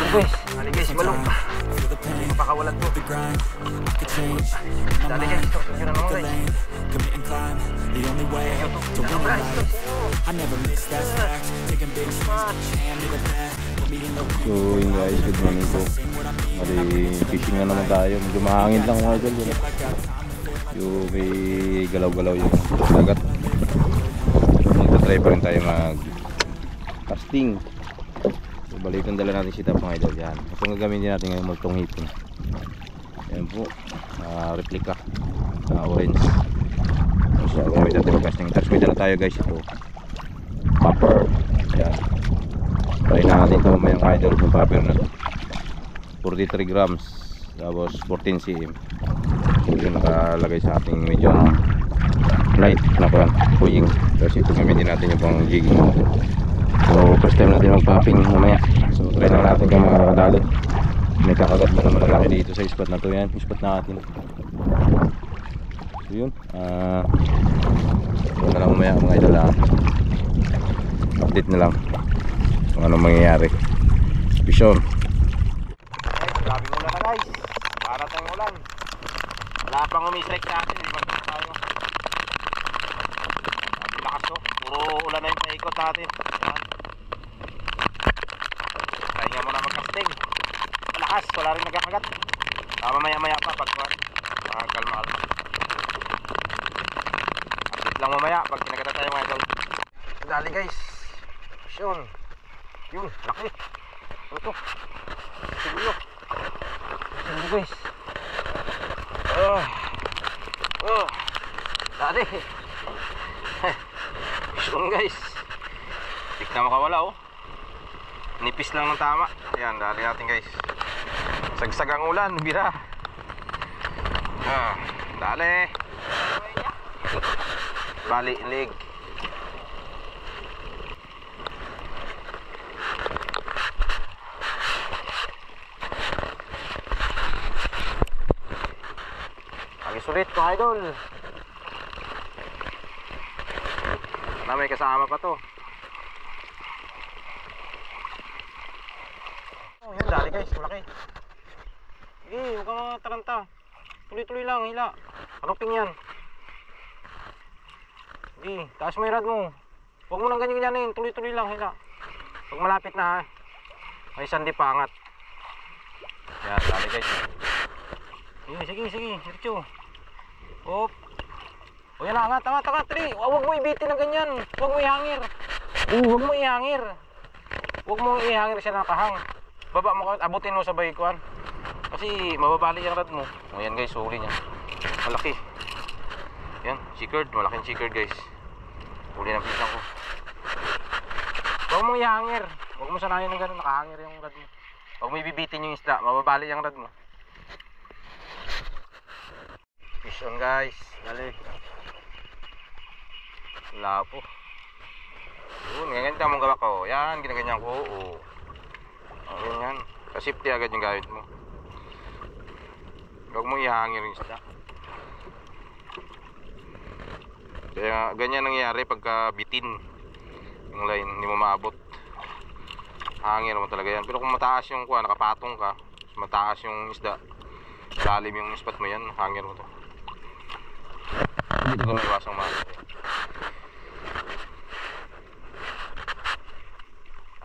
guys, dali guys, balong. Mapakawalan to. Dali guys, ito. Yun na naman guys. So yun guys, good morning po. Mali fishing na naman tayo. Medyo mahangin lang mga idol. Yung may galaw-galaw yung dagat. Magta-try pa rin tayo mag-casting. So balikan dala natin si Tap mga idol. Yan. Itong gagamitin natin ngayon magtong hipon. Yan po, replica orange. So gamit natin mag-casting. Tapos may dala tayo guys ito, popper. Yan. Try natin ito mamaya mga idol. Yung popper na 43 grams. Tapos 14 cm. So yun nakalagay sa ating medyo light na puying. Tapos ito gamitin natin yung pang jigging. So first time natin mag-popping mamaya. So try na natin kung makakadali. May kakagat na naman lalaki dito sa spot na to. Yan, yung spot natin. So yun, ito na lang mamaya mga idol. Update na lang kung anong mangyayari. Vision. Guys, grabing ulan na guys. Para tayong ulan. Wala pang umistrike sa atin. Hindi pa tayo. Lakas to. Puro ulan na yung sa ikot natin. Try nga muna mag-casting. Malakas, wala rin nagkakagat. Mamaya-maya pa pag kalma-kalma. Update lang mamaya pag kinagatan tayo mga idol. Dali guys. Yun. Yun, laki. Ito. Siguro. Siguro guys. Dali. Yun guys. Tik na makawala oh. Nipis lang ng tama. Ayan, dali natin guys. Sagsag ang ulan, bira. Dali. Bali, leg. Sulit ko idol. Na may kasama pa to. Oh, yan dali guys, malaki. Sige, huwag kang mataranta. Tuloy-tuloy lang, hila. Aruping yan. Sige, taas mo yung rad mo. Huwag mo nang ganyan-ganyanin, tuloy-tuloy lang, hila. Huwag malapit na ha. May sandi pa angat. Yan, dali guys. Sige, diretso. Hop. O yan, angat. Huwag mo ibitin na ganyan. Huwag mo ihangir. Huwag mo ihangir. Huwag mo ihangir siya nakahang. Baba mo, abutin mo sa bayikuan. Kasi mababali yung rad mo. O yan guys, huli niya. Malaki. Yan, chickered. Malaking chickered guys. Huli ng pisang ko. Huwag mo ihangir. Huwag mo sanayin ng ganun. Nakahangir yung rad mo. Huwag mo ibibitin yung isda. Mababali yung rad mo. Fish on guys, dali. Wala po. Yun, ganyan mong gawa ko. Yan, ginaganyan ko. Yan. Kasipti agad yung gamit mo. Huwag mo ihangir yung isda. Kaya ganyan nangyayari pagka bitin yung line, hindi mo maabot. Hangir mo talaga yan. Pero kung mataas yung kuha, nakapatong ka, mataas yung isda, lalim yung spot mo yan, hangir mo to. Dito ko naiwasang mahal.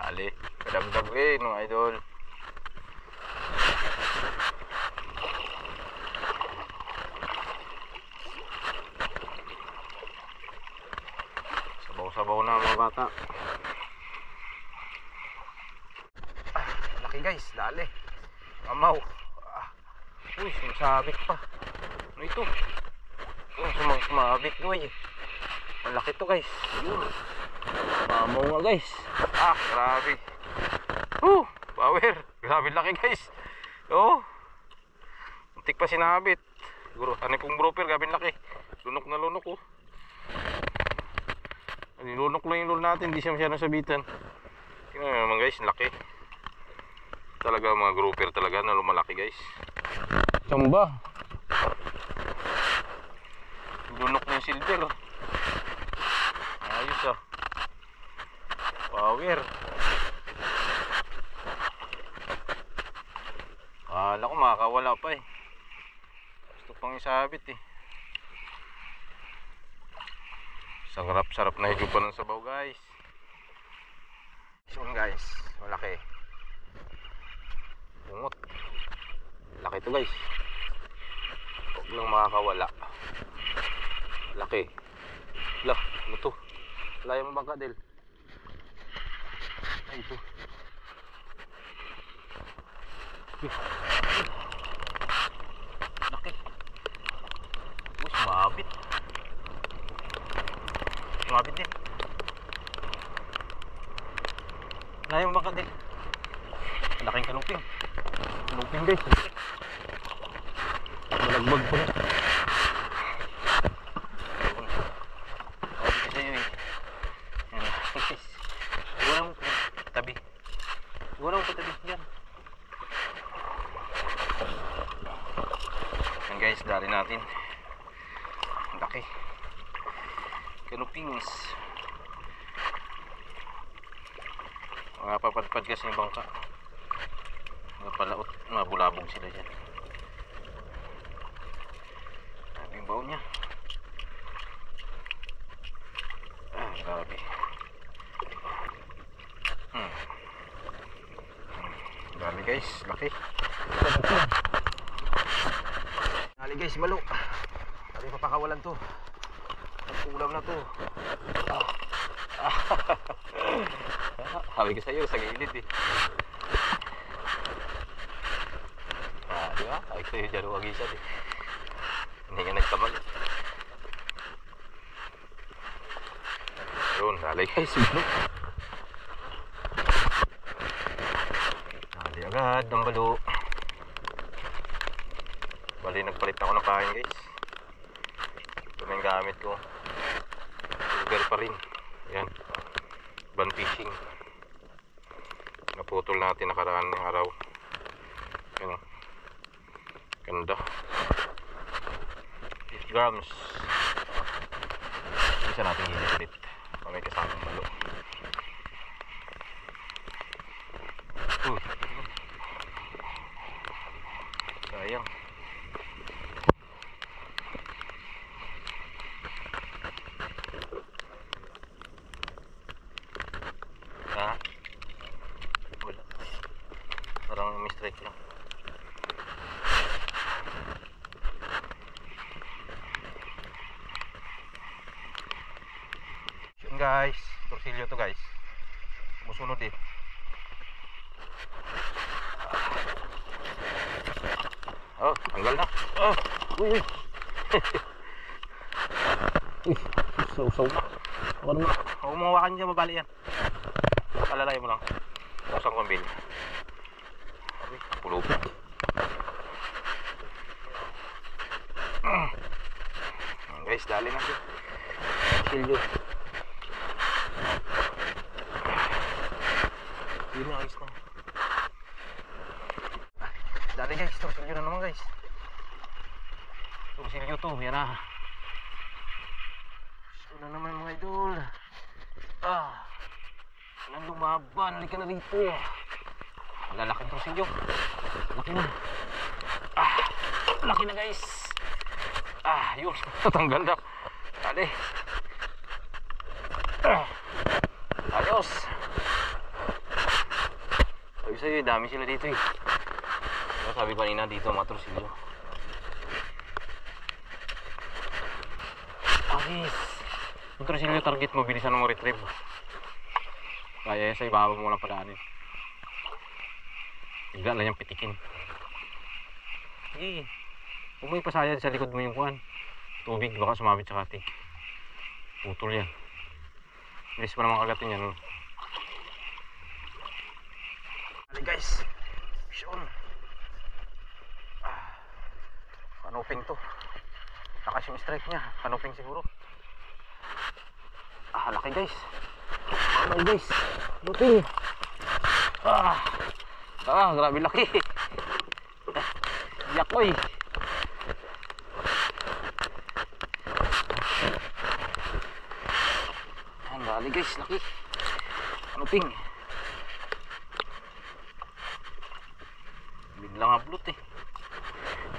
Ali, kadamdam rin mga idol. Sabaw-sabaw na mga bata. Laki guys, dali. Amaw. Uy, sumasabit pa. Ano ito? Sumabit doy. Ang laki to guys. Yun. Mamaw nga guys. Grabe. Power. Grabe laki guys. Muntik pa sinabit. Siguro ano pong grouper, grabe laki. Lunok na lunok oh. Nilunok lang yung lure natin, hindi siya masyadong sabitan. Tingnan naman guys, laki. Talaga mga grouper talaga na lumalaki guys. Samba. Lunok na yung silver. Ayos Power. Kala ko makakawala pa eh. Gusto pang isabit eh. Sarap na higop pa ng sabaw guys. Yun guys, malaki. Bungot. Laki to guys. Huwag lang makakawala. Laki. Lah, ano to? Wala yung bangka del. Ay ito. Laki. Uy, sumabit. Sumabit din. Wala yung bangka del. Laking kanuping. Kanuping guys. Malagbag po na. Sabi ko sa'yo eh. Siguro mo po tabi. Siguro mo po tabi. Yan. Yan guys, dali natin. Ang laki. Kanupings. Mga papadpad kasi yung bangka. Mga palaot. Mabulabog sila dyan. Sabi yung baon niya. Ah, grabe. Dami guys, laki. Dali guys, balo. Dali papakawalan to. Ulam na to. Sabi ko sa'yo, sa gilid eh. Di ba? Sabi ko sa'yo, dyan huwag isa eh. Hindi nga nagtabal. Yun, dali guys, balo. Dali agad, ang balo. Bali, nagpalit ako ng kain guys. Ito na yung gamit ko. Sugar pa rin. Yan. Ban fishing. Naputol natin nakaraan ng araw. Yan. Ganda. 8 grams. Isa natin hilit ulit. May kasamang malo. Sayang. Ha? Wala. Parang mistrike lang. Yun guys, torsilyo to guys. Musunod eh. Oh, tanggal na. Oh, uy. Uy, saw-saw. Huwag mo hawakan dyan, mabali yan. Alalay mo lang. Pusang kambil. Pulog. Guys, dali na siya. Silyo. Yun na, ayos na. Dali guys, torsilyo na naman guys. Torsilyo to, yan na. Ito na naman mga idol. Walang lumaban, halika na rito. Malalaking torsilyo. Laki na. Laki na guys. Yun, natanggal na. Dali. Ayos. Sabi sa'yo, dami sila dito eh. Sabi ko kanina dito mga torsilyo. Ayos. Yung torsilyo target mo, bilisan mo retrieve. Kaya sa ibabaw mo lang padaanin. Bigla lang yung pitikin. Sige. Huwag mo ipasaya sa likod mo yung kuhan. Tubig, baka sumabit sa kati. Putol yan. Bilis pa naman kagatin yan. Dali guys. Vision. Kanuping to. Lakas yung strike niya. Kanuping siguro. Laki guys. Laki guys. Kanuping. Grabe laki. Yak ko eh. Dali guys, laki. Kanuping. Biglang ablot eh.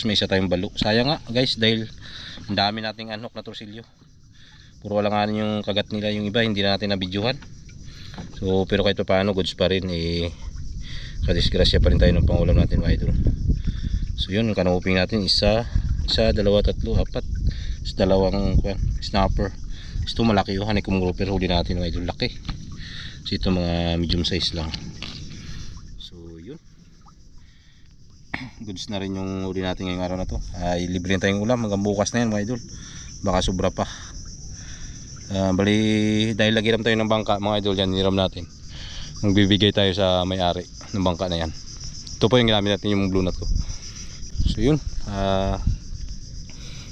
Tapos may isa tayong balo. Sayang nga guys dahil ang dami nating anhok na torsilyo. Puro wala nga yung kagat nila, yung iba hindi na natin nabidyohan. So pero kahit pa paano goods pa rin kadisgrasya pa rin tayo ng pangulam natin mga idol. So yun, yung kanuping natin isa, dalawa, tatlo, apat. Is dalawang snapper. Ito malaki yung honeycomb grouper huli natin mga idol, laki. So ito mga medium size lang. So yun. Goods na rin yung huli natin ngayong araw na to. Libre na tayong ulam hanggang bukas na yan mga idol. Baka sobra pa. Bali dahil lagiram tayo ng bangka mga idol, yan niram natin. Magbibigay tayo sa may-ari ng bangka na yan. Ito po yung ginamit natin yung blue na to. So yun,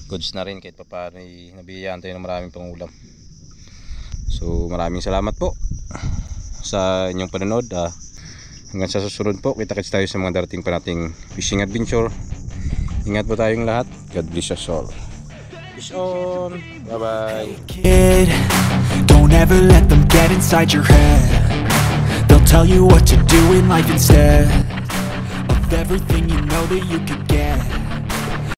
goods na rin kahit pa paano nabiyayaan tayo ng maraming pangulam. So maraming salamat po sa inyong panonood. Hanggang sa susunod po, kita-kits tayo sa mga darating pa nating fishing adventure. Ingat po tayong lahat. God bless us all. Fish on. Bye bye. Kid, don't ever let them get inside your head. They'll tell you what to do in life instead of everything you know that you could get.